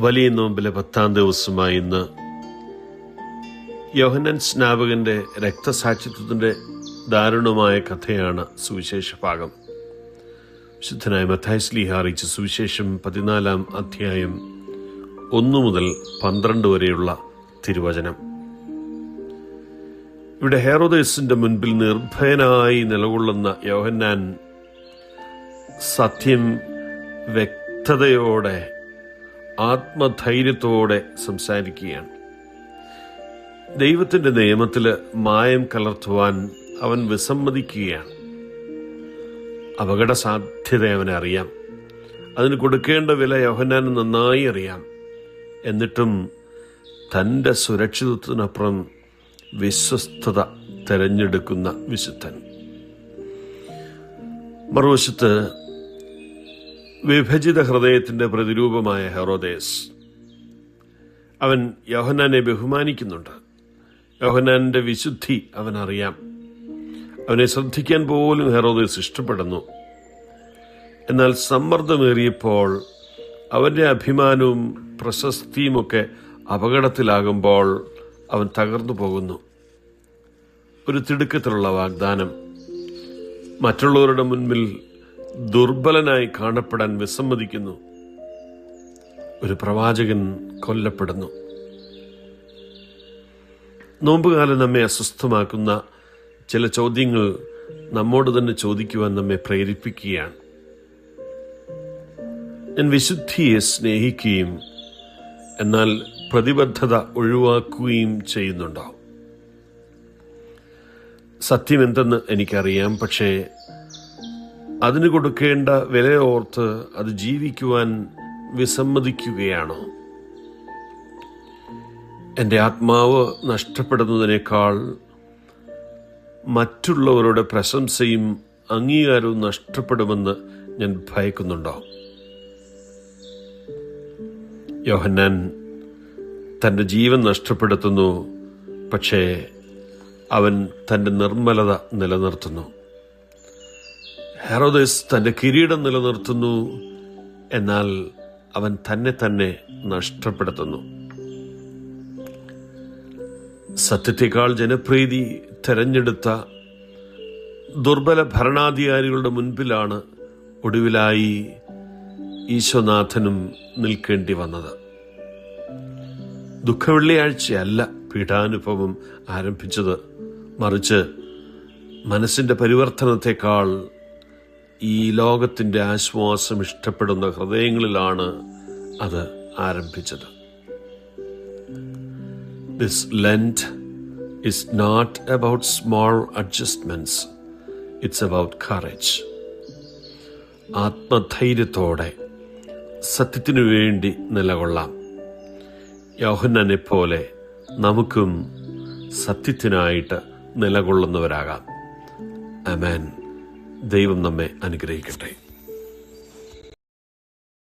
വലിയ നോമ്പിലെ 10-ാം ദിവസമായി ഇന്ന് യോഹന്നാൻ സ്നാപകന്റെ രക്തസാക്ഷിത്വത്തിന്റെ ദാരുണമായ കഥയാണ് സുവിശേഷ ഭാഗം. വിശുദ്ധനായ മത്തായി ശ്ലീഹ അറിയിച്ച സുവിശേഷം 14-ാം അധ്യായം 1 മുതൽ 12 വരെയുള്ള തിരുവചനം. ഇവിടെ ഹെറോദേസിന്റെ മുൻപിൽ നിർഭയനായി നിലകൊള്ളുന്ന യോഹന്നാൻ സത്യം വ്യക്തതയോടെ ആത്മധൈര്യത്തോടെ സംസാരിക്കുകയാണ്. ദൈവത്തിന്റെ നിയമത്തിൽ മായം കലർത്തുവാൻ അവൻ വിസമ്മതിക്കുകയാണ്. അപകട സാധ്യത അവനെ അറിയാം. അതിന് കൊടുക്കേണ്ട വില യോഹന്നാന് നന്നായി അറിയാം. എന്നിട്ടും തൻ്റെ സുരക്ഷിതത്വത്തിനപ്പുറം വിശ്വസ്തത തെരഞ്ഞെടുക്കുന്ന വിശുദ്ധൻ. മറുവശത്ത് വിഭജിത ഹൃദയത്തിന്റെ പ്രതിരൂപമായ ഹെറോദേസ്, അവൻ യോഹന്നാനെ ബഹുമാനിക്കുന്നുണ്ട്. യോഹന്നാന്റെ വിശുദ്ധി അവനറിയാം. അവനെ ശ്രദ്ധിക്കാൻ പോലും ഹെറോദേസ് ഇഷ്ടപ്പെടുന്നു. എന്നാൽ സമ്മർദ്ദമേറിയപ്പോൾ അവന്റെ അഭിമാനവും പ്രശസ്തിയുമൊക്കെ അപകടത്തിലാകുമ്പോൾ അവൻ തകർന്നു പോകുന്നു. ഒരു തിടുക്കത്തിലുള്ള വാഗ്ദാനം, മറ്റുള്ളവരുടെ മുൻപിൽ ദുർബലനായി കാണപ്പെടാൻ വിസമ്മതിക്കുന്നു. ഒരു പ്രവാചകൻ കൊല്ലപ്പെടുന്നു. നോമ്പുകാലം നമ്മെ അസ്വസ്ഥമാക്കുന്ന ചില ചോദ്യങ്ങൾ നമ്മോട് തന്നെ ചോദിക്കുവാൻ നമ്മെ പ്രേരിപ്പിക്കുകയാണ്. ഞാൻ വിശുദ്ധിയെ സ്നേഹിക്കുകയും എന്നാൽ പ്രതിബദ്ധത ഒഴിവാക്കുകയും ചെയ്യുന്നുണ്ടോ? സത്യം എന്തെന്ന് എനിക്കറിയാം, പക്ഷേ അതിന് കൊടുക്കേണ്ട വിലയോർത്ത് അത് ജീവിക്കുവാൻ വിസമ്മതിക്കുകയാണോ? എൻ്റെ ആത്മാവ് നഷ്ടപ്പെടുന്നതിനേക്കാൾ മറ്റുള്ളവരുടെ പ്രശംസയും അംഗീകാരവും നഷ്ടപ്പെടുമെന്ന് ഞാൻ ഭയക്കുന്നുണ്ടോ? യോഹന്നാൻ തൻ്റെ ജീവൻ നഷ്ടപ്പെടുത്തുന്നു, പക്ഷേ അവൻ തൻ്റെ നിർമ്മലത നിലനിർത്തുന്നു. ഹെറോദേസ് തൻ്റെ കിരീടം നിലനിർത്തുന്നു, എന്നാൽ അവൻ തന്നെ നഷ്ടപ്പെടുത്തുന്നു. സത്യത്തെക്കാൾ ജനപ്രീതി തെരഞ്ഞെടുത്ത ദുർബല ഭരണാധികാരികളുടെ മുൻപിലാണ് ഒടുവിലായി ഈശോനാഥനും നിൽക്കേണ്ടി വന്നത്. ദുഃഖവെള്ളിയാഴ്ചയല്ല പീഠാനുഭവം ആരംഭിച്ചത്, മറിച്ച് മനസ്സിന്റെ പരിവർത്തനത്തെക്കാൾ ഈ ലോകത്തിന്റെ ആശ്വാസം ഇഷ്ടപ്പെടുന്ന ഹൃദയങ്ങളിലാണ് അത് ആരംഭിച്ചത്. This Lent is not about small adjustments. It's about courage. ആത്മധൈര്യത്തോടെ സത്യത്തിനു വേണ്ടി നിലകൊള്ളാം. യോഹന്നാനെ പോലെ നമുക്കും സത്യത്തിനായിട്ട് നിലകൊള്ളുന്നവരാകാം. ആമേൻ. ദൈവം നമ്മെ അനുഗ്രഹിക്കട്ടെ.